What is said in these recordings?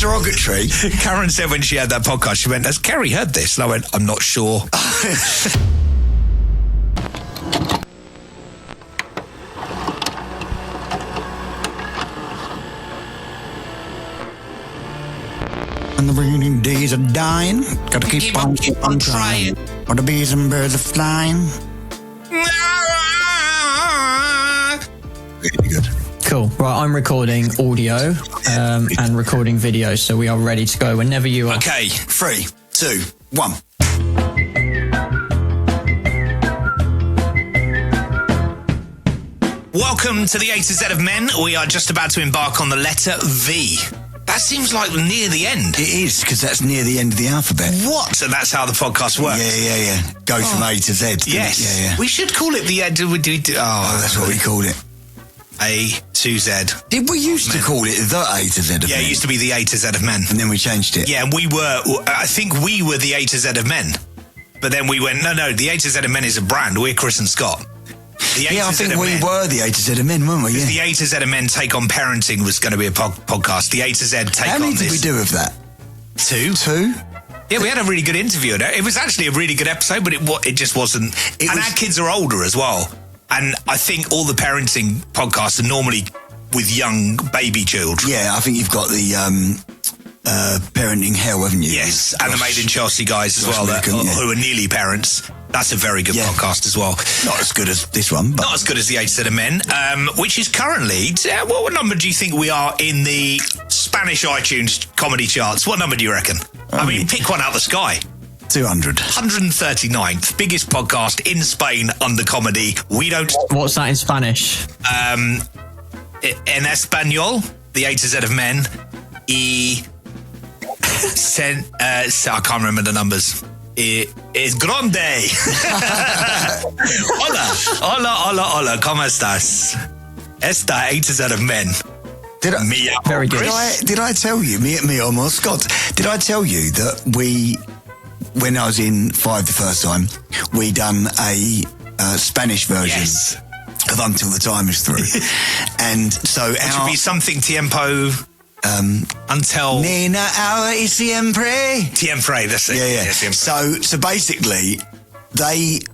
derogatory. Karen said when she had that podcast, she went, "Has Kerry heard this?" And I went, "I'm not sure." And the rainy days are dying. Gotta keep on trying. While the bees and birds are flying. Really good. Cool. Right, I'm recording audio and recording video, so we are ready to go whenever you are. Okay. 3, 2, 1. Welcome to the A to Z of Men. We are just about to embark on the letter V. That seems like near the end. It is, because that's near the end of the alphabet. What? So that's how the podcast works? Yeah. Goes from A to Z. Yes. Yeah. We should call it the... that's what we call it. A to Z. Did we used to call it the A to Z of Men? Yeah, it used to be the A to Z of Men. And then we changed it. Yeah, and I think we were the A to Z of Men. But then we went, no, the A to Z of Men is a brand. We're Chris and Scott. I think we were the A to Z of Men, weren't we? Yeah. The A to Z of Men take on parenting was going to be a podcast. The A to Z take on this. How many did we do of that? 2. 2? Yeah, we had a really good interview. It was actually a really good episode, but it just wasn't. Our kids are older as well. And I think all the parenting podcasts are normally with young baby children. Yeah, I think you've got the Parenting Hell, haven't you? Yes, and the Made in Chelsea guys as well, who are nearly parents. That's a very good podcast as well. Not as good as this one, but... Not as good as the A to Z of Men, which is currently... what number do you think we are in the Spanish iTunes comedy charts? What number do you reckon? I mean, pick one out of the sky. 200. 139th, biggest podcast in Spain under comedy. We don't... What's that in Spanish? En Español, the A to Z of Men, I can't remember the numbers. Es grande. Hola, ¿cómo estás? Esta A to Z of Men. Very good. Did I tell you, me or Scott, did I tell you that when I was in 5 the first time, we done a Spanish version of Until the Time Is Through. And so which would be something tiempo... until... Nena ahora y siempre. Siempre, that's it. Yeah. So basically,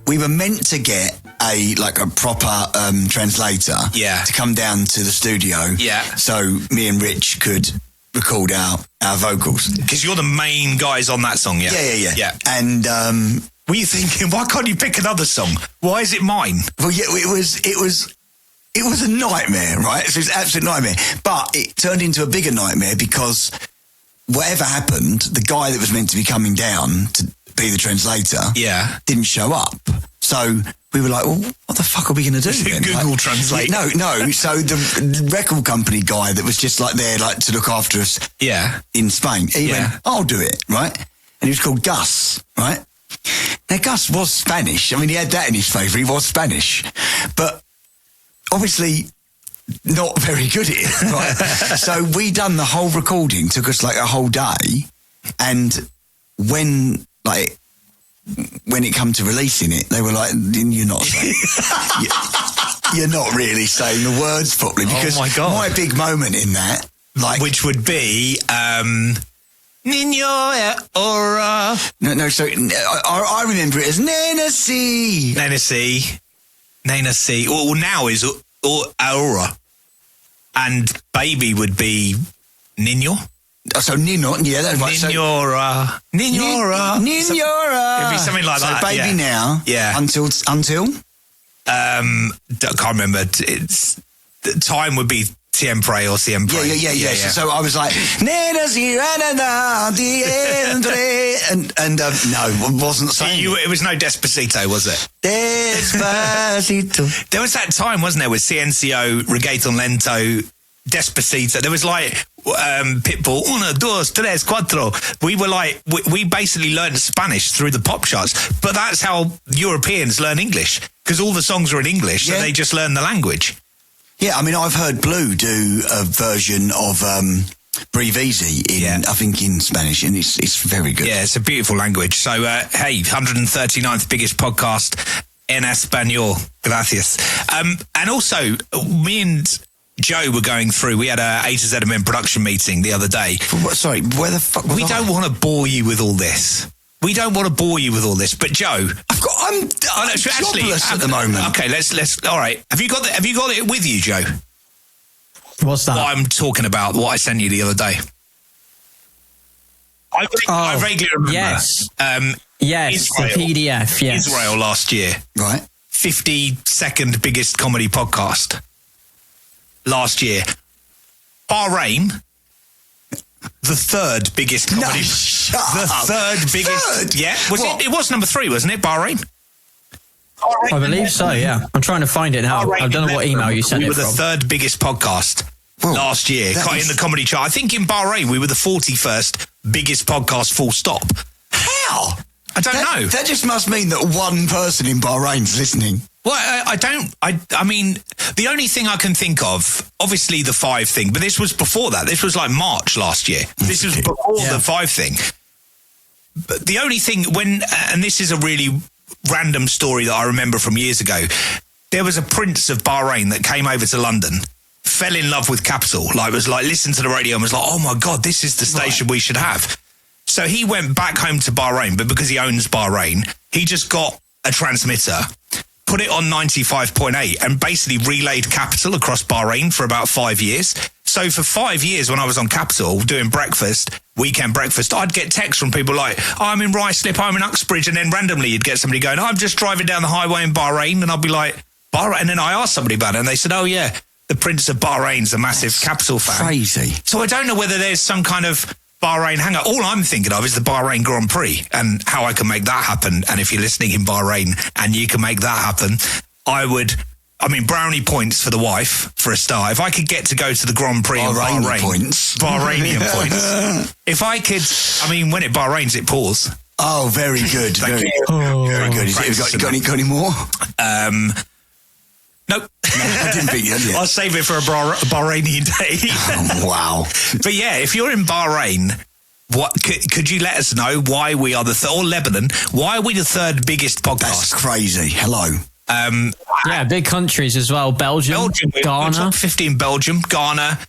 we were meant to get a proper translator to come down to the studio. Yeah. So me and Rich could record our vocals. Because you're the main guys on that song, yeah? Yeah. And were you thinking, why can't you pick another song? Why is it mine? Well, yeah, it was a nightmare, right? So it was an absolute nightmare. But it turned into a bigger nightmare because whatever happened, the guy that was meant to be coming down to be the translator didn't show up. So we were like, well, what the fuck are we going to do then? Google Translate. No. So the record company guy that was just there to look after us in Spain, he went, I'll do it, right? And he was called Gus, right? Now, Gus was Spanish. I mean, he had that in his favour. He was Spanish. But obviously not very good at it, right? So we done the whole recording, took us a whole day, and when it come to releasing it, they were like, you're not saying you're not really saying the words properly, because my big moment in that, which would be Niño Ora. No, so I remember it as Nena C. Well, now is Aura. And baby would be Niño. So Nino, that's right. Niñora. Niñora. It'd be something like that. So baby now. Yeah. Until? I can't remember. The time would be siempre or siempre. Yeah. So I was like, Nena and no, it wasn't saying. It was no Despacito, was it? Despacito. There was that time, wasn't there, with Ciencio, Reggaeton Lento, Despacito. There was Pitbull, 1, 2, 3, 4. We were we basically learned Spanish through the pop charts, but that's how Europeans learn English, because all the songs are in English, so they just learn the language. Yeah, I mean, I've heard Blue do a version of Breathe Easy I think in Spanish, and it's very good. Yeah, it's a beautiful language. So, hey, 139th biggest podcast en Español. Gracias. And also, me and Joe were going through. We had a A to Z of Men production meeting the other day. Sorry, where the fuck was We don't want to bore you with all this. But Joe, I'm jobless at the moment. Okay, let's. All right, have you got it with you, Joe? What's that? What I'm talking about, what I sent you the other day. I vaguely remember. Yes. Yes, Israel, the PDF. Yes, Israel last year. Right. 52nd biggest comedy podcast last year. Bahrain, the third biggest comedy. Third biggest. Third? Yeah. It was number 3, wasn't it? Bahrain. I believe so. Yeah. I'm trying to find it now. I don't know what email you sent it from. We were the third biggest podcast last year in the comedy chart. I think in Bahrain we were the 41st biggest podcast. Full stop. How? I don't know. That just must mean that one person in Bahrain's listening. Well, I mean, the only thing I can think of, obviously the 5 thing, but this was before that. This was like March last year. This was before the 5 thing. But the only thing and this is a really random story that I remember from years ago, there was a prince of Bahrain that came over to London, fell in love with Capital, listened to the radio and was like, oh my God, this is the station we should have. So he went back home to Bahrain, but because he owns Bahrain, he just got a transmitter, put it on 95.8 and basically relayed Capital across Bahrain for about 5 years. So for 5 years when I was on Capital doing weekend breakfast, I'd get texts from people like, I'm in Ruislip, I'm in Uxbridge, and then randomly you'd get somebody going, I'm just driving down the highway in Bahrain, and I'd be like, Bahrain? And then I asked somebody about it, and they said, oh yeah, the Prince of Bahrain's a massive Capital fan. Crazy. So I don't know whether there's some kind of Bahrain hangout. All I'm thinking of is the Bahrain Grand Prix and how I can make that happen. And if you're listening in Bahrain and you can make that happen, brownie points for the wife for a start. If I could get to go to the Grand Prix in Bahrain, Bahrainian points. If I could, when it Bahrains, it pours. Oh, very good. Very good. Got any more? Nope. No, I didn't think you had. I'll save it for a Bahrainian day. Oh, wow. But yeah, if you're in Bahrain, what could you let us know why we are or Lebanon? Why are we the third biggest podcast? That's crazy. Hello. Big countries as well. Belgium, Ghana. Top 15 Belgium, Ghana,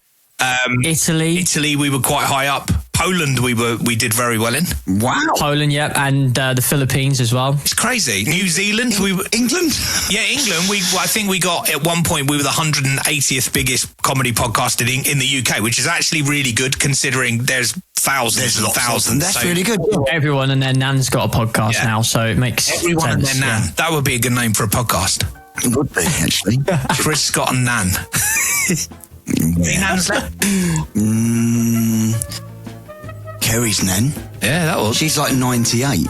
Italy, we were quite high up. Poland, we did very well in. Wow. Poland, and the Philippines as well. It's crazy. New Zealand, England. Yeah, England. I think we got at one point we were the 180th biggest comedy podcast in the UK, which is actually really good considering there's thousands and thousands. That's really good. Everyone and their nan's got a podcast now, so it makes everyone sense. And their nan. That would be a good name for a podcast. It would be actually. Chris Scott and Nan. Any nans left? Kerry's nan. Yeah, that was. She's like 98.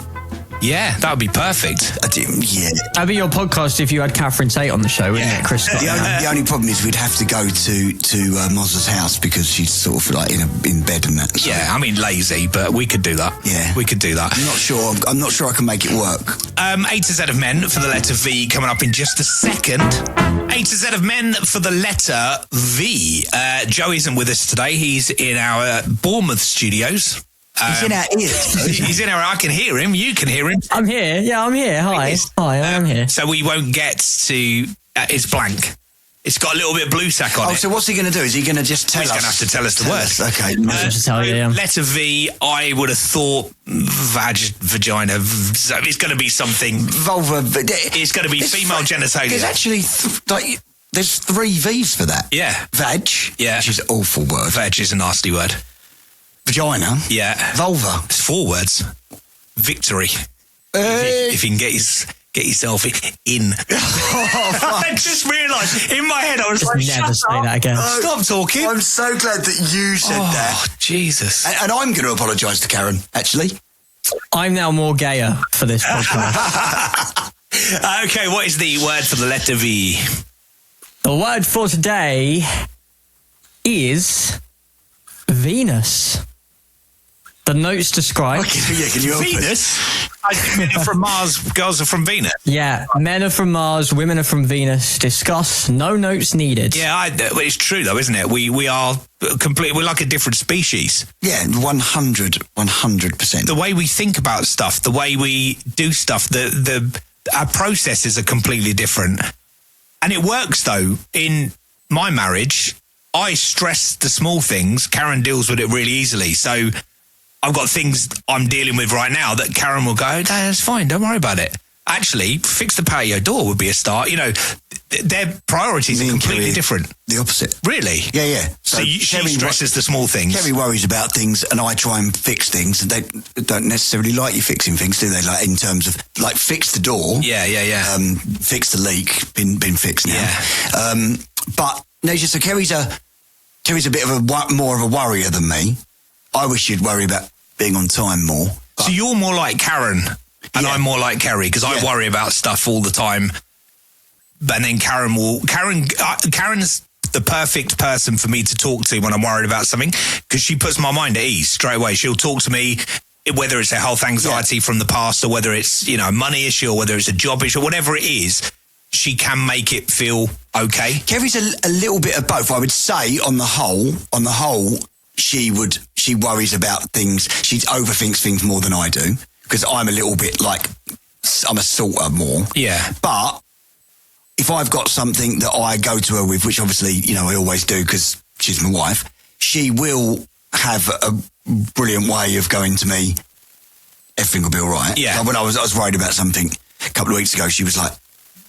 Yeah, that would be perfect. That'd be your podcast if you had Catherine Tate on the show, wouldn't it, Chris Scott? The only problem is we'd have to go to Mozza's house because she's sort of like in bed and that. So. Yeah, lazy, but we could do that. Yeah. We could do that. I'm not sure I can make it work. A to Z of Men for the letter V coming up in just a second. A to Z of Men for the letter V. Joe isn't with us today. He's in our Bournemouth studios. He's in our ears. He's in our. I can hear him. You can hear him. I'm here. Yeah, I'm here. Hi, I'm here. So we won't get to. It's blank. It's got a little bit of blue sack on it. Oh, so what's he going to do? Is he going to just tell us? He's going to have to tell us the words. Okay. Letter V. I would have thought vagina. So it's going to be something. Vulva. It's going to be female genitalia. There's actually there's 3 V's for that. Yeah. Vag. Yeah. Which is an awful word. Vag is a nasty word. Vagina. Yeah. Vulva. It's 4 words. Victory. Hey. If you can get yourself in. I just realised in my head I was like, never say that again. Stop talking. I'm so glad that you said that. Oh, Jesus. And I'm going to apologise to Karen, actually. I'm now more gayer for this podcast. Okay, what is the word for the letter V? The word for today is Venus. The notes describe... Can you Venus? Men are from Mars, girls are from Venus. Yeah, men are from Mars, women are from Venus. Discuss, no notes needed. Yeah, it's true though, isn't it? We are we're like a different species. Yeah, 100%. The way we think about stuff, the way we do stuff, our processes are completely different. And it works though. In my marriage, I stress the small things. Karen deals with it really easily. So I've got things I'm dealing with right now that Karen will go, that's fine, don't worry about it. Actually, fix the patio door would be a start. You know, their priorities are completely different. The opposite. Really? Yeah. So she stresses the small things. Kerry worries about things and I try and fix things, and they don't necessarily like you fixing things, do they? Like in terms of, like, fix the door. Yeah. Fix the leak, been fixed now. Yeah. But no, so Kerry's a bit of a more of a worrier than me. I wish you'd worry about being on time more. So you're more like Karen, and I'm more like Kerry, because I worry about stuff all the time. And then Karen's the perfect person for me to talk to when I'm worried about something, because she puts my mind at ease straight away. She'll talk to me, whether it's a health anxiety from the past, or whether it's, you know, a money issue, or whether it's a job issue, whatever it is, she can make it feel okay. Kerry's a little bit of both, I would say. On the whole, she worries about things. She overthinks things more than I do, because I'm a little bit like, I'm a sorter more. Yeah. But if I've got something that I go to her with, which obviously, you know, I always do because she's my wife, she will have a brilliant way of going to me, everything will be all right. Yeah. Like when I was worried about something a couple of weeks ago, she was like,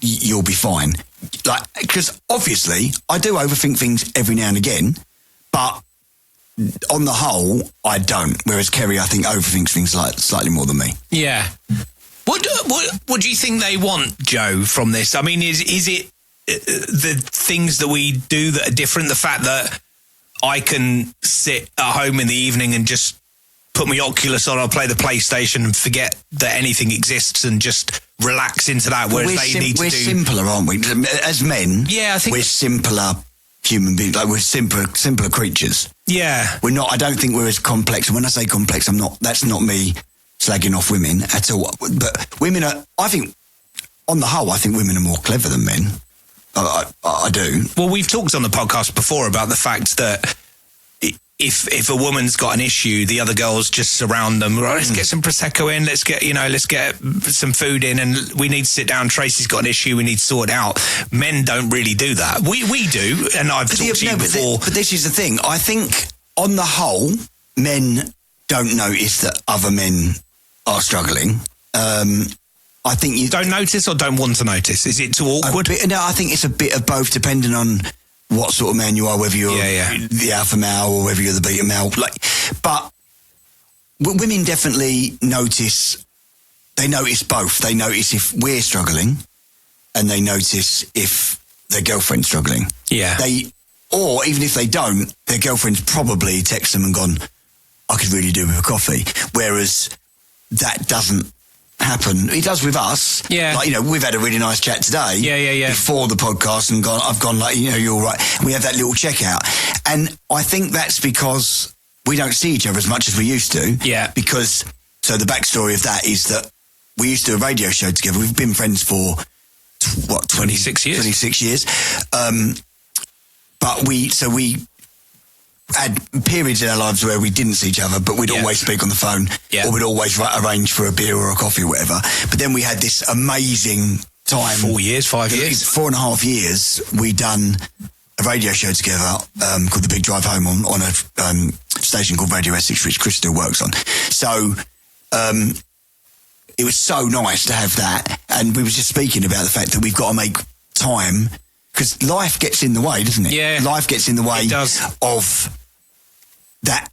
you'll be fine. Like, because obviously I do overthink things every now and again, but on the whole, I don't. Whereas Kerry, I think, overthinks things like slightly more than me. Yeah. What do you think they want, Joe, from this? I mean, is it the things that we do that are different? The fact that I can sit at home in the evening and just put my Oculus on, I'll play the PlayStation and forget that anything exists and just relax into that, whereas we're simpler, aren't we? As men, yeah, I think we're simpler human beings. Like, we're simpler creatures. Yeah. We're not, I don't think we're as complex. And when I say complex, that's not me slagging off women at all. But women are, I think, on the whole, I think women are more clever than men. I do. Well, we've talked on the podcast before about the fact that if a woman's got an issue, the other girls just surround them. Right, let's get some Prosecco in. Let's get some food in, and we need to sit down. Tracy's got an issue. We need to sort it out. Men don't really do that. We do, and I've talked to you before. But this is the thing. I think on the whole, men don't notice that other men are struggling. I think you don't notice or don't want to notice. Is it too awkward? No, I think it's a bit of both, depending on what sort of man you are, whether you're the alpha male or whether you're the beta male. But women definitely notice. They notice both. They notice if we're struggling, and they notice if their girlfriend's struggling. Yeah. Or even if they don't, their girlfriend's probably texted them and gone, I could really do with a coffee. Whereas that doesn't happen. It does with us. Yeah. Like, we've had a really nice chat today. Yeah. Before the podcast, and I've gone like, you're all right. And we have that little checkout. And I think that's because we don't see each other as much as we used to. Yeah. Because, so the backstory of that is that we used to do a radio show together. We've been friends for, 26 years. 26 years. But we had periods in our lives where we didn't see each other, but we'd always speak on the phone, or we'd always arrange for a beer or a coffee or whatever. But then we had this amazing time. 4 years, 5 years? 4.5 years, we'd done a radio show together called The Big Drive Home on a station called Radio Essex, which Chris still works on. So it was so nice to have that. And we were just speaking about the fact that we've got to make time, because life gets in the way, doesn't it? Yeah. Life gets in the way of that.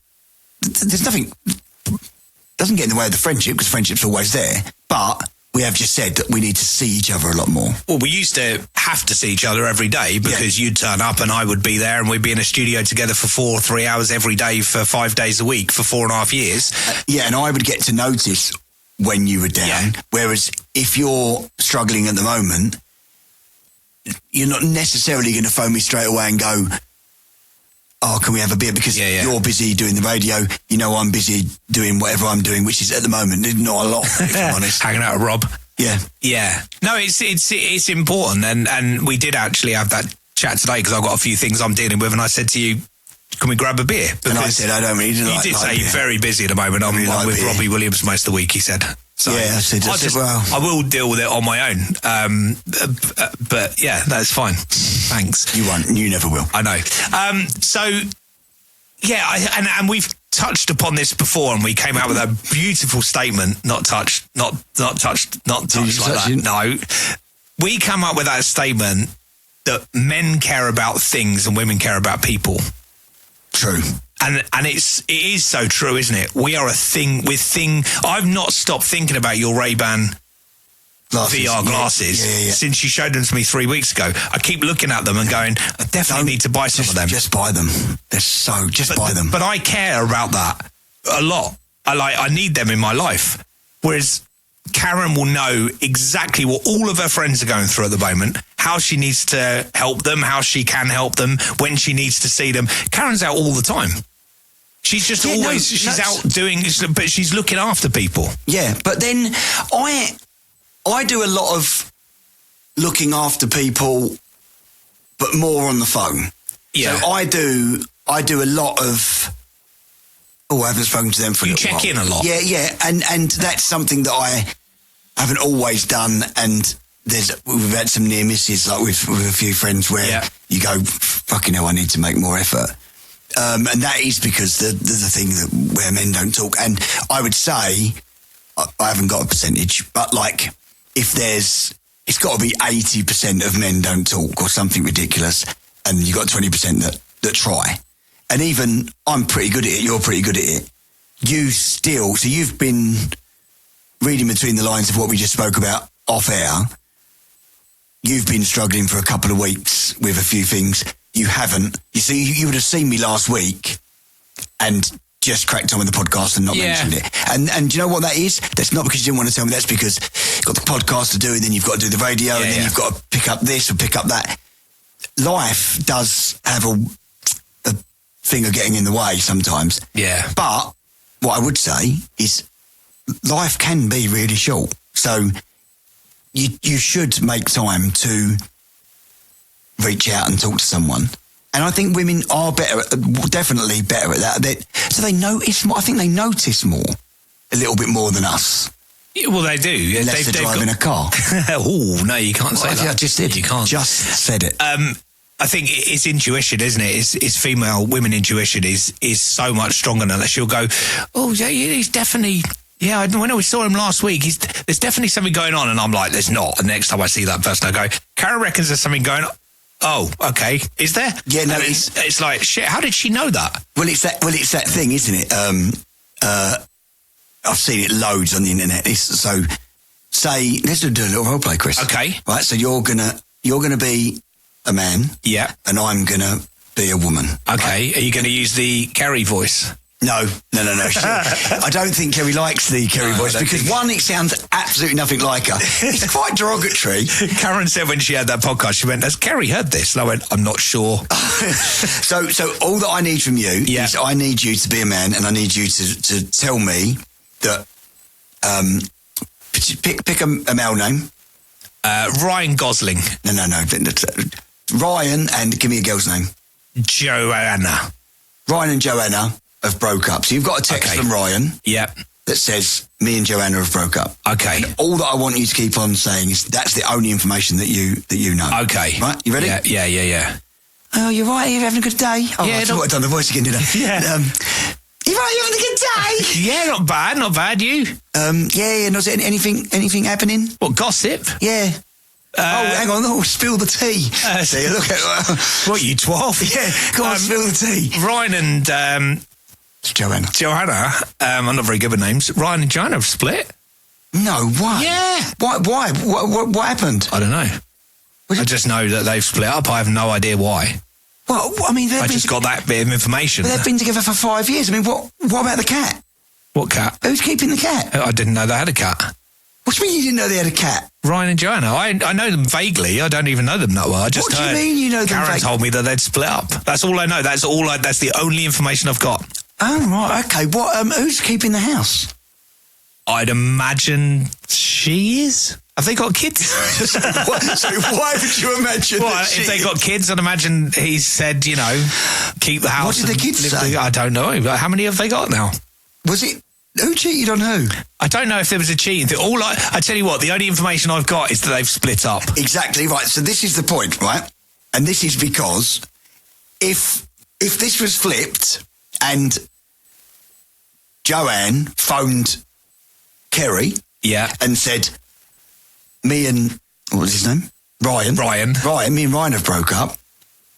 There's nothing, doesn't get in the way of the friendship, because friendship's always there. But we have just said that we need to see each other a lot more. Well, we used to have to see each other every day, because you'd turn up and I would be there, and we'd be in a studio together for 3 hours every day for 5 days a week for 4.5 years. And I would get to notice when you were down. Whereas if you're struggling at the moment, you're not necessarily going to phone me straight away and go, oh, can we have a beer? Because you're busy doing the radio. I'm busy doing whatever I'm doing, which is at the moment not a lot, if I'm honest. Hanging out with Rob. Yeah. No, it's important, and we did actually have that chat today, because I've got a few things I'm dealing with, and I said to you, can we grab a beer? And I said, I don't really You did say you're very busy at the moment. I'm with Robbie Williams most of the week, he said. So I said, I will deal with it on my own. But yeah, that's fine. Thanks. You won't. You never will. I know. And we've touched upon this before, and we came out with a beautiful statement. Not touched like that. No, we come up with that statement that men care about things and women care about people. True. And it is so true, isn't it? We are a thing with thing. I've not stopped thinking about your Ray-Ban VR glasses since you showed them to me 3 weeks ago. I keep looking at them and going, I definitely need to buy some of them. Just buy them. Buy them. But I care about that a lot. I need them in my life. Whereas Karen will know exactly what all of her friends are going through at the moment, how she needs to help them, how she can help them, when she needs to see them. Karen's out all the time. She's just she's out doing, but she's looking after people. Yeah, but then I do a lot of looking after people, but more on the phone. Yeah. So I do a lot of. Oh, I haven't spoken to them for a little while. You check in a lot. Yeah, and that's something that I haven't always done. And we've had some near misses, like with a few friends, where you go, fucking hell, I need to make more effort. And that is because the thing where men don't talk. And I would say, I haven't got a percentage, but like it's got to be 80% of men don't talk or something ridiculous, and you got 20% that try. And even I'm pretty good at it, you're pretty good at it. So you've been reading between the lines of what we just spoke about off air. You've been struggling for a couple of weeks with a few things. You haven't. You see, you would have seen me last week and just cracked on with the podcast and not mentioned it. And do you know what that is? That's not because you didn't want to tell me. That's because you've got the podcast to do, and then you've got to do the radio, and then you've got to pick up this or pick up that. Life does have a thing of getting in the way sometimes. Yeah. But what I would say is life can be really short. So you should make time to reach out and talk to someone. And I think women are definitely better at that. So they notice more. I think they notice more, a little bit more than us. Yeah, well, they do. Unless they're driving a car. Oh, no, you can't say that. I just did. You can't. Just said it. I think it's intuition, isn't it? It's female, women intuition is so much stronger than that. She'll go, oh, yeah, he's definitely... Yeah, when we saw him last week, there's definitely something going on. And I'm like, there's not. And next time I see that person, I go, Karen reckons there's something going on. Oh, okay. Is there? Yeah, no, it's like, shit, how did she know that? Well, it's that thing, isn't it? I've seen it loads on the internet. Let's do a little role play, Chris. Okay. Right, so you're gonna be a man. Yeah. And I'm gonna be a woman. Okay. Right? Are you gonna use the Kerry voice? No. I don't think Kerry likes the Kerry voice because one, it sounds absolutely nothing like her. It's quite derogatory. Karen said when she had that podcast, she went, has Kerry heard this? And I went, I'm not sure. So all that I need from you is I need you to be a man, and I need you to tell me that pick a male name. Ryan Gosling. No. Ryan, and give me a girl's name. Joanna. Ryan and Joanna have broke up. So you've got a text from Ryan. Yeah. That says, me and Joanna have broke up. Okay. And all that I want you to keep on saying is that's the only information that you know. Okay. Right? You ready? Yeah. Oh, you're right. You're having a good day. Oh, I thought I'd done the voice again, didn't I? Yeah. You're right. You're having a good day. Yeah, not bad. You? Yeah. No, is there anything happening? What, gossip? Yeah. Hang on. Oh, spill the tea. See, look at what, you 12? Yeah, go on, spill the tea. Ryan and Joanna. I'm not very good with names. Ryan and Joanna have split. No, why? Yeah. Why? What happened? I don't know. I just know that they've split up. I have no idea why. Well, I mean, I just got that bit of information. They've been together for 5 years. I mean, what about the cat? What cat? Who's keeping the cat? I didn't know they had a cat. What do you mean you didn't know they had a cat? Ryan and Joanna. I know them vaguely. I don't even know them that well. I just What do you mean you know them Karen told me that they'd split up. That's all I know. That's the only information I've got. Oh, right. Okay. Who's keeping the house? I'd imagine she is. Have they got kids? So why would you imagine that if they got kids, I'd imagine he said, keep the house. What did the kids say? I don't know. How many have they got now? Was it Who cheated on who? I don't know if there was a cheating thing. I tell you what, the only information I've got is that they've split up. Exactly right. So this is the point, right? And this is because if this was flipped and Joanne phoned Kerry, and said, me and what was his name? Ryan. Me and Ryan have broke up.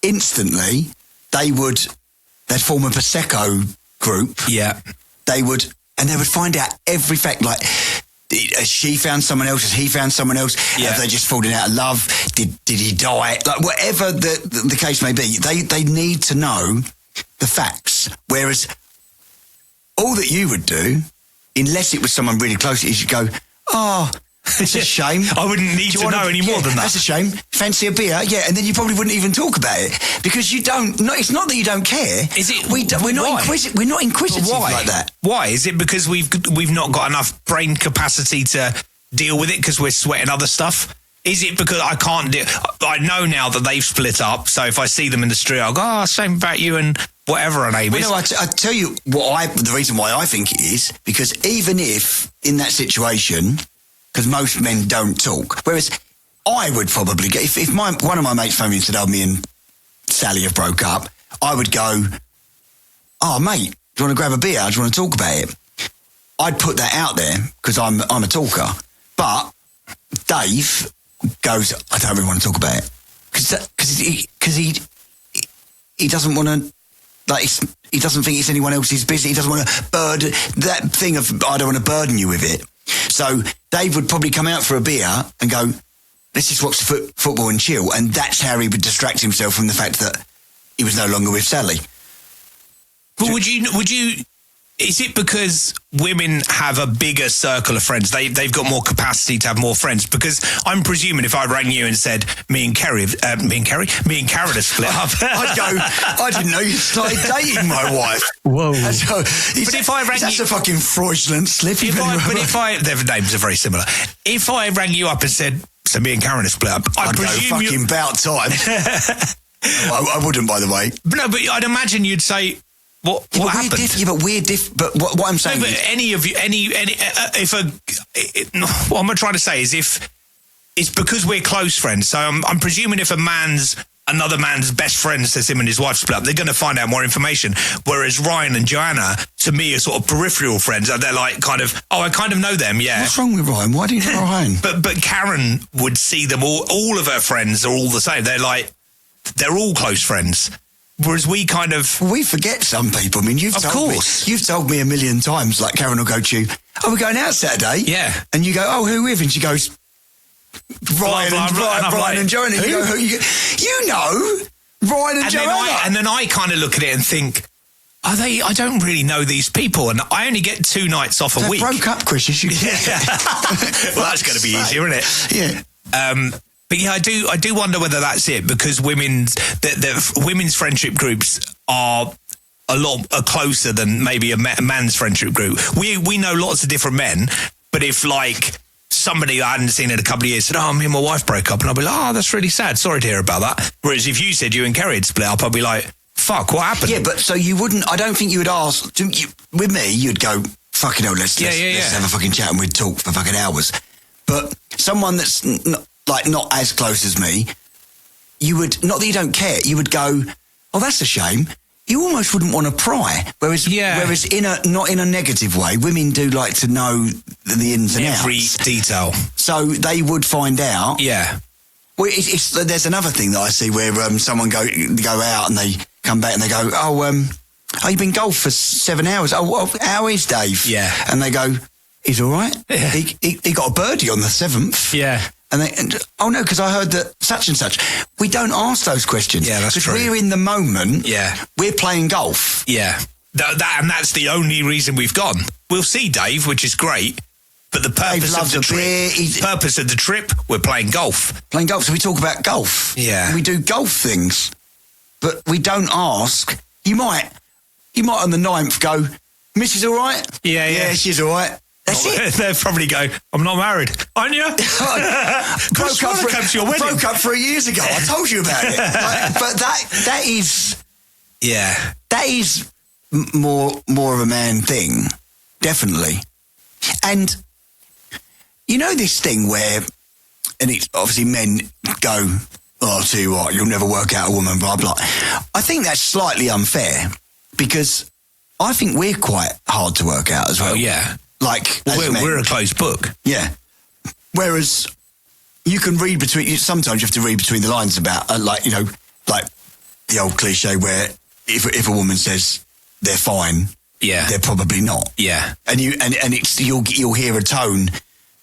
Instantly, they'd form a Prosecco group. Yeah. They would find out every fact, like, has she found someone else? Has he found someone else? Yeah. Have they just fallen out of love? Did he die? Like, whatever the case may be, they need to know the facts. Whereas all that you would do, unless it was someone really close, is you go, oh, it's a shame. I wouldn't need to know any more than that. That's a shame. Fancy a beer? Yeah, and then you probably wouldn't even talk about it because you don't. No, it's not that you don't care. Is it? We're not inquisitive. We're not inquisitive like that. Why? Is it because we've not got enough brain capacity to deal with it because we're sweating other stuff? Is it because I can't do? I know now that they've split up, so if I see them in the street, I'll go, "Oh, same about you," and whatever her name is. No, I tell you the reason why I think it is because even if in that situation. Because most men don't talk. Whereas I would probably get, if one of my mates phoned me and said, oh, me and Sally have broke up, I would go, oh, mate, do you want to grab a beer? Do you want to talk about it? I'd put that out there because I'm a talker. But Dave goes, I don't really want to talk about it. Because he doesn't want to, like, he doesn't think it's anyone else's business. He doesn't want to that thing of, I don't want to burden you with it. So Dave would probably come out for a beer and go, let's just watch football and chill. And that's how he would distract himself from the fact that he was no longer with Sally. But would you, is it because women have a bigger circle of friends? They've got more capacity to have more friends? Because I'm presuming if I rang you and said, me and Karen have split up. I'd go, I didn't know you started dating my wife. Whoa. So, but if I rang that's a fucking fraudulent slip. Their names are very similar. If I rang you up and said, so me and Karen have split up, I'd presume go, fucking about time. I wouldn't, by the way. No, but I'd imagine you'd say, What happened? But what I'm saying is... what I'm trying to say is if it's because we're close friends, so I'm presuming if another man's best friend says him and his wife split up, they're going to find out more information. Whereas Ryan and Joanna, to me, are sort of peripheral friends. They're like kind of, oh, I kind of know them, yeah. What's wrong with Ryan? Why do you know Ryan? But Karen would see them all of her friends are all the same. They're all close friends. Whereas we kind of... We forget some people. I mean, you've told me a million times, like Karen will go to you, oh, we're going out Saturday? Yeah. And you go, oh, who with? And she goes, Ryan and Joanna. And you go, who? You know, Ryan and Joanna. And then I kind of look at it and think, are they... I don't really know these people. And I only get 2 nights off a week. Broke up, Chris. You should... Well, that's going to be easier, isn't it? Yeah. But yeah, I do wonder whether that's it because women's friendship groups are a lot closer than maybe a man's friendship group. We know lots of different men, but if like somebody I hadn't seen in a couple of years said, "Oh, me and my wife broke up," and I'll be like, "Oh, that's really sad. Sorry to hear about that." Whereas if you said you and Kerry had split up, I'd be like, "Fuck, what happened?" Yeah, but so you wouldn't. I don't think you would ask. With me, you'd go, "Fucking hell, let's have a fucking chat," and we'd talk for fucking hours. But someone that's not as close as me, you would, not that you don't care, you would go, oh, that's a shame. You almost wouldn't want to pry. Whereas not in a negative way, women do like to know the ins and outs. Every detail. So they would find out. Yeah. Well, there's another thing that I see where someone go out and they come back and they go, oh, you've been golf for 7 hours. Oh, how is Dave? Yeah. And they go, he's all right. Yeah. He got a birdie on the 7th. Yeah. And oh no, because I heard that such and such. We don't ask those questions. Yeah, that's true. Because we're in the moment. Yeah. We're playing golf. Yeah. And that's the only reason we've gone. We'll see Dave, which is great, but the purpose of the trip, we're playing golf. Playing golf, so we talk about golf. Yeah. We do golf things, but we don't ask. You might on the 9th go, Mrs. all right? Yeah, she's all right. That's it. They'll probably go, I'm not married. Aren't you? Broke up 3 years ago. I told you about it. But that is... Yeah. That is more of a man thing. definitely. And you know this thing where, and it's obviously men go, oh, I'll tell you what, you'll never work out a woman, blah, blah. I think that's slightly unfair because I think we're quite hard to work out as well. Oh, yeah. Like, we're a closed book. Yeah. Whereas you can read sometimes you have to read between the lines about, like the old cliche where if a woman says they're fine, they're probably not. Yeah. And it's you'll hear a tone,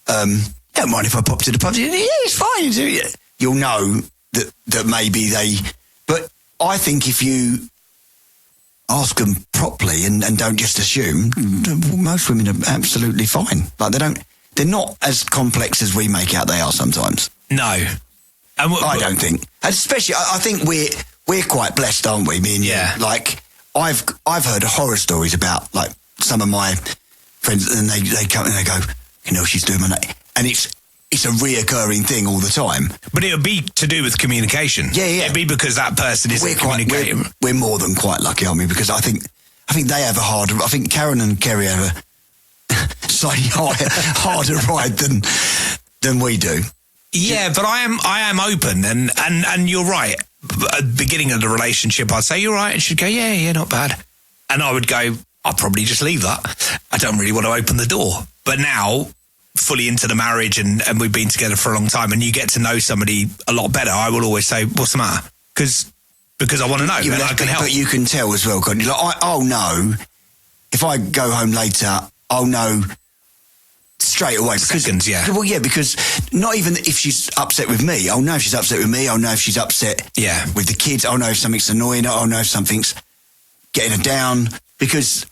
don't mind if I pop to the pub. Yeah, it's fine. You'll know that maybe but I think if you ask them properly and don't just assume, most women are absolutely fine. Like they're not as complex as we make out they are sometimes. No. I don't think. And especially, I think we're quite blessed, aren't we? Me and you. Like, I've heard horror stories about, like, some of my friends, and they come and they go, you know, she's doing my night. And it's a reoccurring thing all the time. But it would be to do with communication. Yeah. It'd be because that person isn't communicating. We're more than quite lucky, aren't we? Because I think they have I think Karen and Kerry have a slightly harder ride than we do. Yeah, but I am open, and you're right. At the beginning of the relationship, I'd say, you're right, and she'd go, yeah, not bad. And I would go, I'll probably just leave that. I don't really want to open the door. But now, fully into the marriage, and we've been together for a long time, and you get to know somebody a lot better, I will always say, what's the matter? Because I want to know, and I can help. But you can tell as well, can't you? Like, I'll know, if I go home later, I'll know straight away. Seconds, yeah. Well, yeah, because not even if she's upset with me, I'll know if she's upset with me, I'll know if she's upset with the kids, I'll know if something's annoying her, I'll know if something's getting her down, because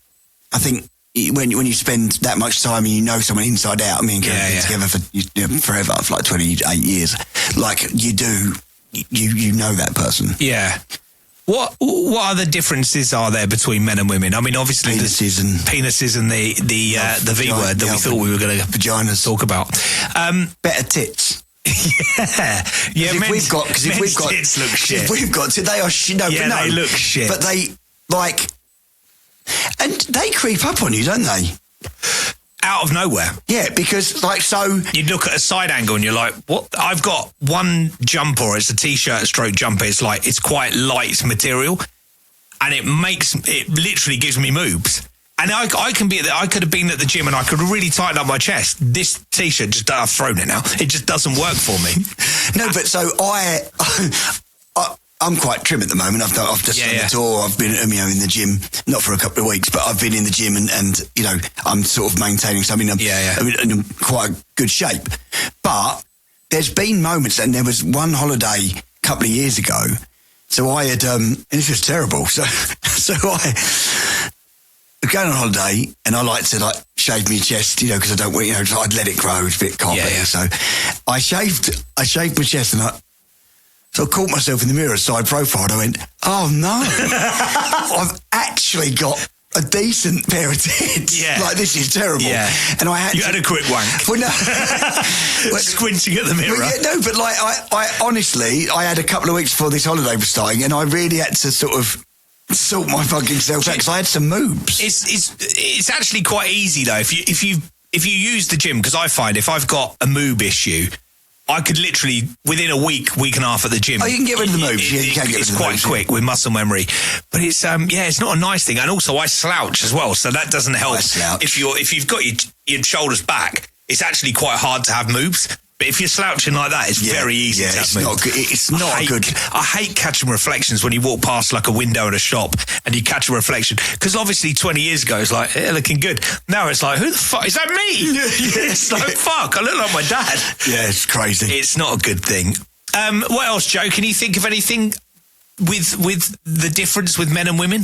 I think when you spend that much time and you know someone inside out, I mean, been together for forever, for like 28 years, like you do, you know that person. Yeah. What other differences are there between men and women? I mean, obviously penises and the V word that we thought we were going to vaginas talk about. Better tits. Yeah. Men's tits look shit. If we've got to, they are shit. No, yeah, but no, they look shit. But they and they creep up on you, don't they? Out of nowhere. Yeah, because you look at a side angle and you're like, what? I've got one jumper, it's a t-shirt stroke jumper, it's quite light material, and it literally gives me moobs. And I could have been at the gym and I could have really tightened up my chest. This t-shirt, I've thrown it now, it just doesn't work for me. No, but so I'm quite trim at the moment. I've just done the tour. I've been, in the gym, not for a couple of weeks, but I've been in the gym and I'm sort of maintaining something. I'm in quite a good shape. But there's been moments, and there was one holiday a couple of years ago. So I had, and this was terrible. So I was going on holiday, and I like to shave my chest, because I don't want, so I'd let it grow. It's a bit carpet. Yeah. So I shaved my chest, and so I caught myself in the mirror, side profile, and I went, oh no, I've actually got a decent pair of tits. Yeah. Like, this is terrible. Yeah. And I had You had a quick wank. Well, no. Squinting at the mirror. Well, yeah, no, but I honestly, I had a couple of weeks before this holiday was starting, and I really had to sort of sort my fucking self out because I had some moves. It's actually quite easy though. If you use the gym, because I find if I've got a moob issue, I could literally, within a week and a half at the gym. Oh, you can get rid of the moves. You can get rid of the moves. It's quite quick with muscle memory. But it's, it's not a nice thing. And also I slouch as well, so that doesn't help. If you've got your shoulders back, it's actually quite hard to have moves. But if you're slouching like that, it's very easy to have moves. It's not good. I hate catching reflections when you walk past like a window in a shop and you catch a reflection. Because obviously 20 years ago, it's like, looking good. Now it's like, who the fuck? Is that me? It's like, fuck, I look like my dad. Yeah, it's crazy. It's not a good thing. What else, Joe? Can you think of anything with the difference with men and women?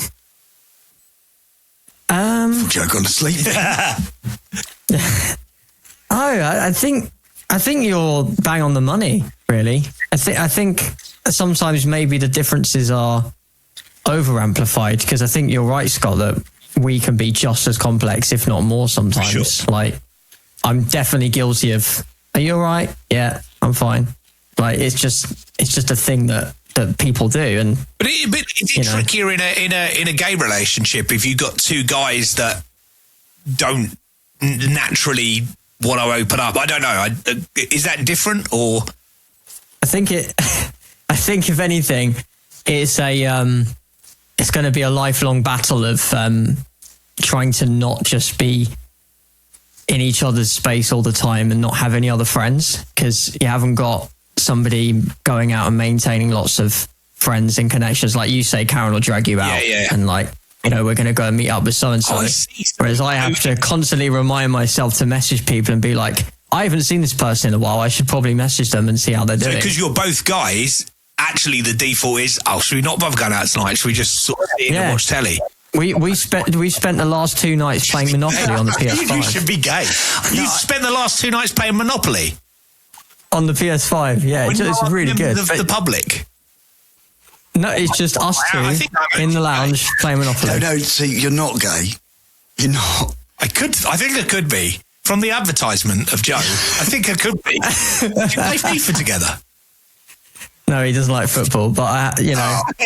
Joe gone to sleep. I think you're bang on the money, really. I think sometimes maybe the differences are over-amplified, because I think you're right, Scott, that we can be just as complex, if not more sometimes. Sure. Like, I'm definitely guilty of, are you all right? Yeah, I'm fine. Like, it's just a thing that people do. But it's trickier in a gay relationship if you've got two guys that don't naturally want to open up. I don't know. Is that different, or? I think if anything, it's it's going to be a lifelong battle of trying to not just be in each other's space all the time and not have any other friends, because you haven't got somebody going out and maintaining lots of friends and connections. Like you say, Karen will drag you out and like, you know, we're going to go and meet up with so-and-so. Whereas I have to constantly remind myself to message people and be like, I haven't seen this person in a while. I should probably message them and see how they're doing. Because you're both guys, actually the default is, should we not bother going out tonight? Should we just sort of sit in and watch telly? We spent the last 2 nights playing Monopoly on the PS5. You should be gay. You spent the last 2 nights playing Monopoly on the PS5. Yeah, it's really good. The public. No, it's just us two in the lounge playing Monopoly. No, see, you're not gay. You're not. I think I could be. From the advertisement of Joe, I think I could be. Should play FIFA together? No, he doesn't like football. But,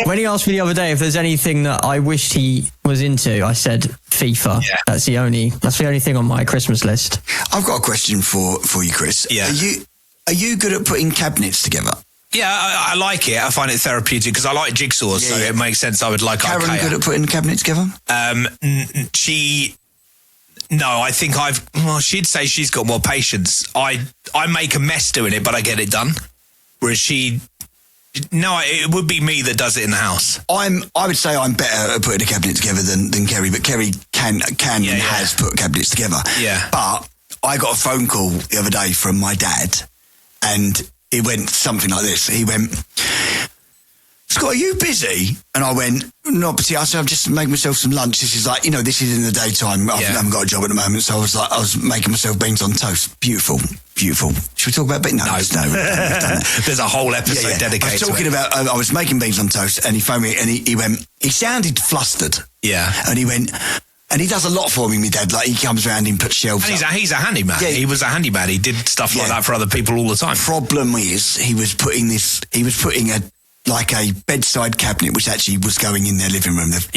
when he asked me the other day if there's anything that I wished he was into, I said FIFA. Yeah. That's the only thing on my Christmas list. I've got a question for you, Chris. Yeah. Are you good at putting cabinets together? Yeah, I like it. I find it therapeutic because I like jigsaws, so it makes sense I would like Karen IKEA. Good at putting the cabinet together? No, I think she'd say she's got more patience. I make a mess doing it, but I get it done. Whereas it would be me that does it in the house. I would say I'm better at putting a cabinet together than Kerry, but Kerry can and has put cabinets together. Yeah. But I got a phone call the other day from my dad, and it went something like this. He went, Scott, are you busy? And I went, no, but see, I said, I've just made myself some lunch. This is like, this is in the daytime. I haven't got a job at the moment. So I was making myself beans on toast. Beautiful. Should we talk about beans? No. There's a whole episode dedicated to it. I was making beans on toast, and he phoned me, and he sounded flustered. Yeah. And he went, and he does a lot for me, my dad. Like, he comes around and puts shelves up. And he's a handyman. Yeah. He was a handyman. He did stuff like that for other people all the time. Problem is, he was putting a bedside cabinet, which actually was going in their living room. They've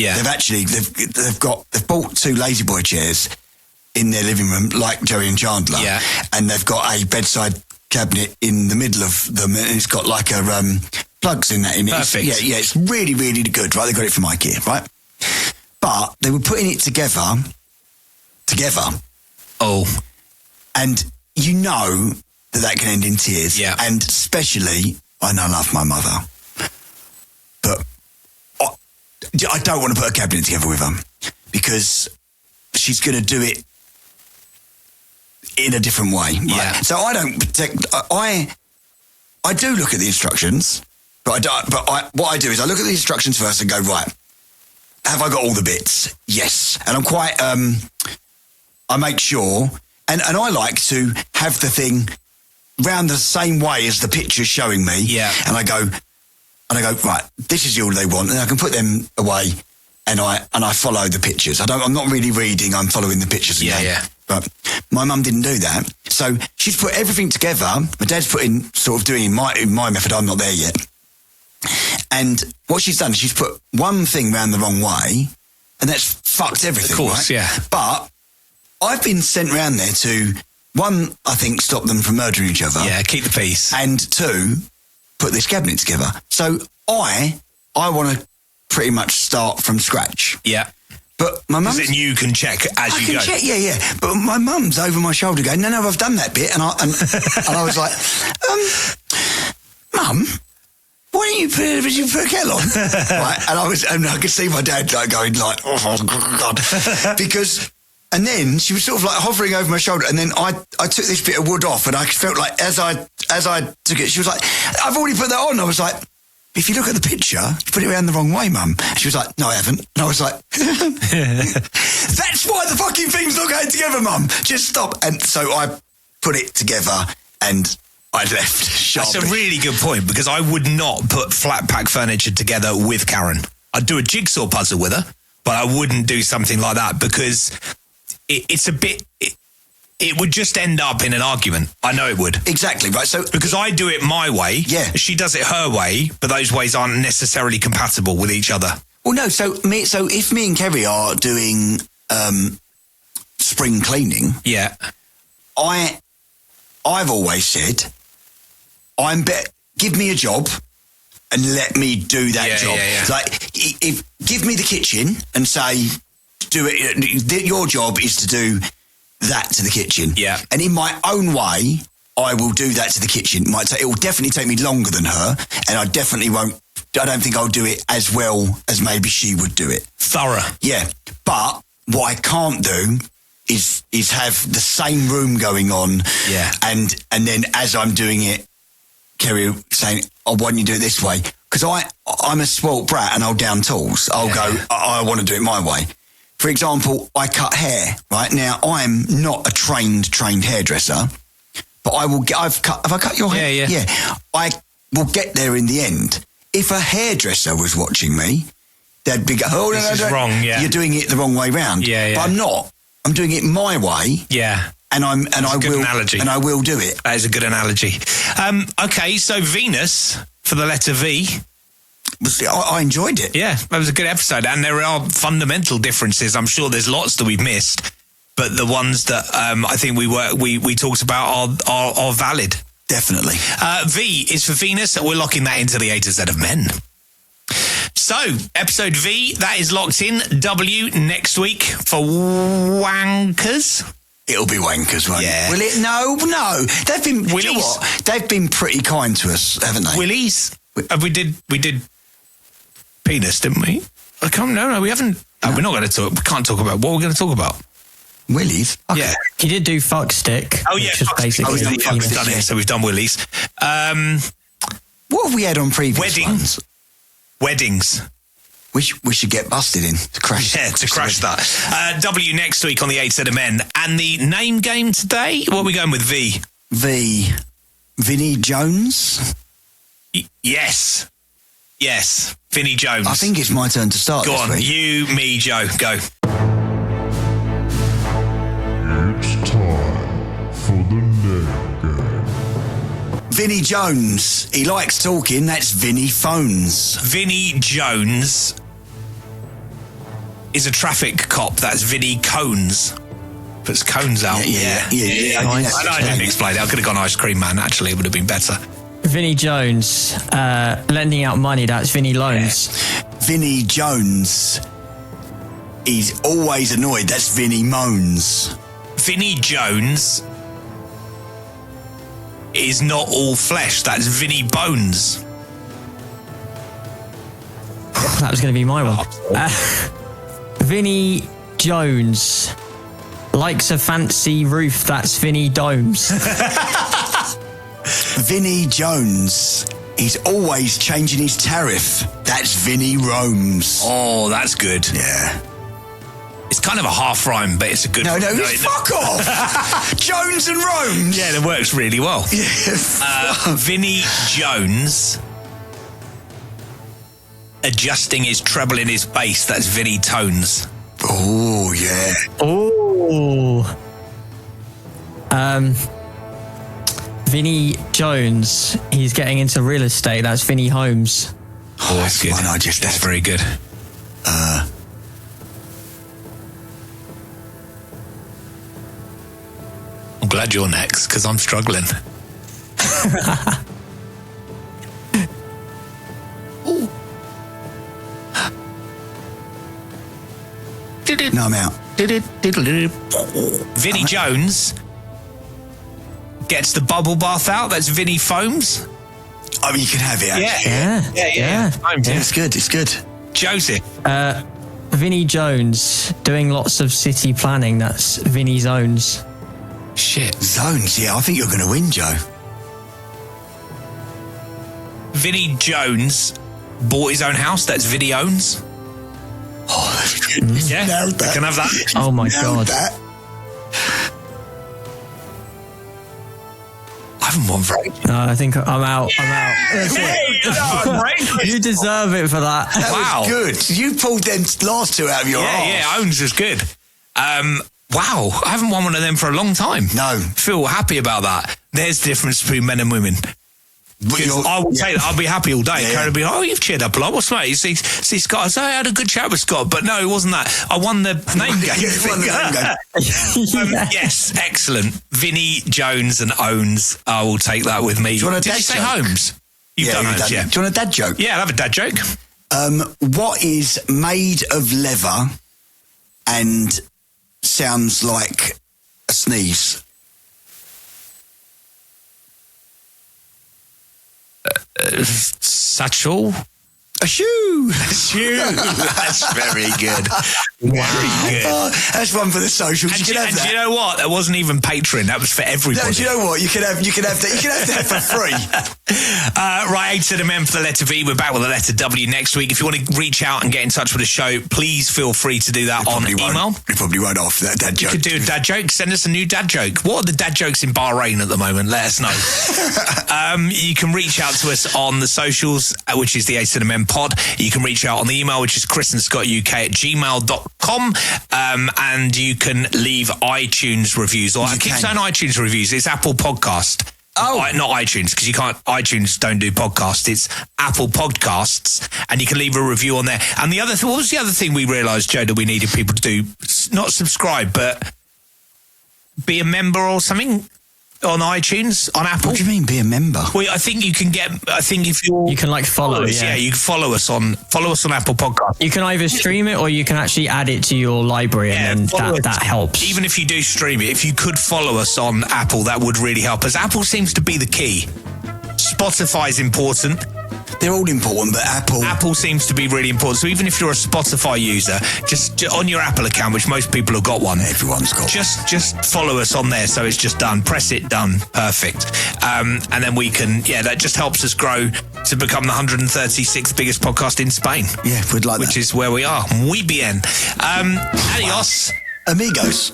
bought 2 lazy boy chairs in their living room, like Joey and Chandler. Yeah. And they've got a bedside cabinet in the middle of them, and it's got like a plugs in that in it. Perfect. It's really, really good, right? They got it from IKEA, right? But they were putting it together. Oh. And you know that can end in tears. Yeah. And especially, I love my mother, but I don't want to put a cabinet together with her because she's going to do it in a different way. Right? Yeah. So I don't protect. I do look at the instructions, but what I do is I look at the instructions first and go, right, have I got all the bits? Yes. And I'm quite. I make sure, and I like to have the thing round the same way as the picture's showing me. Yeah. And I go, right, this is all they want, and I can put them away, and I follow the pictures. I'm not really reading, I'm following the pictures again. Yeah. But my mum didn't do that. So she's put everything together. My dad's doing in my method, I'm not there yet. And what she's done is she's put one thing round the wrong way, and that's fucked everything. Of course, right? yeah. But I've been sent round there to, 1, I think, stop them from murdering each other. Yeah, keep the peace. And 2, put this cabinet together. So I want to pretty much start from scratch. Yeah. But my mum... Then you can check as you go. Check, yeah. But my mum's over my shoulder going, no, I've done that bit. And I was like, Mum, why don't you put a kettle on? Right? And I could see my dad going like, oh, God. Because... And then she was sort of like hovering over my shoulder, and then I took this bit of wood off, and I felt like as I took it, she was like, I've already put that on. I was like, if you look at the picture, you put it around the wrong way, Mum. She was like, no, I haven't. And I was like, that's why the fucking thing's not going together, Mum. Just stop. And so I put it together, and I left sharply. That's a really good point, because I would not put flat pack furniture together with Karen. I'd do a jigsaw puzzle with her, but I wouldn't do something like that, because... It's a bit... It would just end up in an argument. I know it would. Exactly, right. So because I do it my way. Yeah. She does it her way, but those ways aren't necessarily compatible with each other. Well, no. So if me and Kerry are doing spring cleaning. Yeah. I've always said, give me a job and let me do that job. Yeah. Like, give me the kitchen and say, do it. Your job is to do that to the kitchen. Yeah. And in my own way, I will do that to the kitchen. It will definitely take me longer than her, and I definitely won't. I don't think I'll do it as well as maybe she would do it. Thorough. Yeah. But what I can't do is have the same room going on. Yeah. And then as I'm doing it, Kerry saying, "I want you to do it this way," because I'm a spoilt brat and I'll down tools. I'll go. I want to do it my way. For example, I cut hair. Right now, I'm not a trained hairdresser. But I will get. Have I cut your hair? Yeah. I will get there in the end. If a hairdresser was watching me, they'd be going, "Oh, this is wrong. Yeah, you're doing it the wrong way round." Yeah. But I'm not. I'm doing it my way. Yeah. And I will. Analogy. And I will do it. That is a good analogy. Okay, so Venus for the letter V. I enjoyed it. Yeah, that was a good episode, and there are fundamental differences. I'm sure there's lots that we've missed. But the ones that I think we talked about are valid. Definitely. V is for Venus. We're locking that into the A to Z of men. So, episode V, that is locked in. W next week for wankers. It'll be wankers, won't it? Will it? No. They've been. Willies. You know what? They've been pretty kind to us, haven't they? Willies. We did penis, didn't we? No, we haven't. No. We're not going to talk. We can't talk about what we're going to talk about. Willies? Okay. Yeah. He did do fuck stick. Oh, yeah. Which is basically we've done it, so we've done Willies. What have we had on previous ones? Weddings. We should get busted in to crash. Yeah, to crash that. W next week on the 8 Set of Men. And the name game today, what are we going with, V? V. Vinnie Jones? Yes. Vinnie Jones. I think it's my turn to start. Go this on, week. you, me, Joe, go. It's time for the name game. Vinnie Jones. He likes talking. That's Vinnie Phones. Vinnie Jones is a traffic cop. That's Vinnie Cones. Puts cones out. Yeah. I didn't explain it. I could have gone ice cream man. Actually, it would have been better. Vinnie Jones, lending out money. That's Vinnie Loans. Yeah. Vinnie Jones. He's always annoyed. That's Vinnie Moans. Vinnie Jones is not all flesh. That's Vinnie Bones. That was going to be my one. Vinnie Jones likes a fancy roof. That's Vinnie Domes. Vinnie Jones. He's always changing his tariff. That's Vinnie Romes. Oh, that's good. Yeah. It's kind of a half rhyme, but it's a good No, fuck off. Jones and Romes. Yeah, that works really well. Vinnie Jones adjusting his treble in his bass. That's Vinnie Tones. Oh, yeah. Oh. Vinnie Jones. He's getting into real estate. That's Vinnie Holmes. Oh, that's good. That's very good. I'm glad you're next because I'm struggling. No, I'm out. Vinnie Jones gets the bubble bath out. That's Vinnie Foams. I mean, you can have it. Yeah. It's good. It's good. Joseph. Vinnie Jones doing lots of city planning. That's Vinnie Zones. Shit. Zones, yeah. I think you're going to win, Joe. Vinnie Jones bought his own house. That's Vinnie Owns. Oh, that's good. Yeah, Nailed that. can have that. Oh my God. That. I haven't won very. No, I think I'm out. That's it. You deserve it for that. That was good. You pulled them last two out of your arse. Yeah, Owns is good. Wow, I haven't won one of them for a long time. No. Feel happy about that. There's the difference between men and women. I will take that. I'll be happy all day. Karen will be, oh, you've cheered up a lot. What's the matter? You see Scott? I say, I had a good chat with Scott, but no, it wasn't that. I won the name game. Yes, excellent. Vinnie Jones and Owens. I will take that with me. Do you want a Did dad you say joke? Holmes? You've done Holmes, yeah. Do you want a dad joke? Yeah, I'll have a dad joke. What is made of leather and sounds like a sneeze? Satchel? A shoe. A shoe. That's very good. Very good. That's one for the socials. And you can have that. Do you know what? That wasn't even Patreon. That was for everybody. No, do you know what? You can have that. You can have that for free. Right, A to the M for the letter V. We're back with the letter W next week. If you want to reach out and get in touch with the show, please feel free to do that on email. You probably won't offer that dad joke. You could do a dad joke. Send us a new dad joke. What are the dad jokes in Bahrain at the moment? Let us know. You can reach out to us on the socials, which is the A to the M pod. You can reach out on the email, which is chrisandscottuk@gmail.com, and you can leave iTunes reviews. Or I keep saying iTunes reviews. It's Apple Podcast. Oh, not iTunes, because you can't. iTunes don't do podcasts. It's Apple Podcasts, and you can leave a review on there. And the other thing, what was the other thing we realised, Joe, that we needed people to do? Not subscribe, but be a member or something on iTunes, on Apple. What do you mean, be a member? Well, I think you can get. I think if you can like follow us, yeah, you can follow us on Apple Podcasts. You can either stream it or you can actually add it to your library, and then that helps. Even if you do stream it, if you could follow us on Apple, that would really help us. Apple seems to be the key. Spotify's important. They're all important, but Apple seems to be really important. So even if you're a Spotify user, just on your Apple account, which most people have got one, everyone's got. Just follow us on there, so it's just done. Press it, done, perfect. And then we can, that just helps us grow to become the 136th biggest podcast in Spain. Yeah, we'd like that. Which is where we are. Muy bien. Adios, amigos.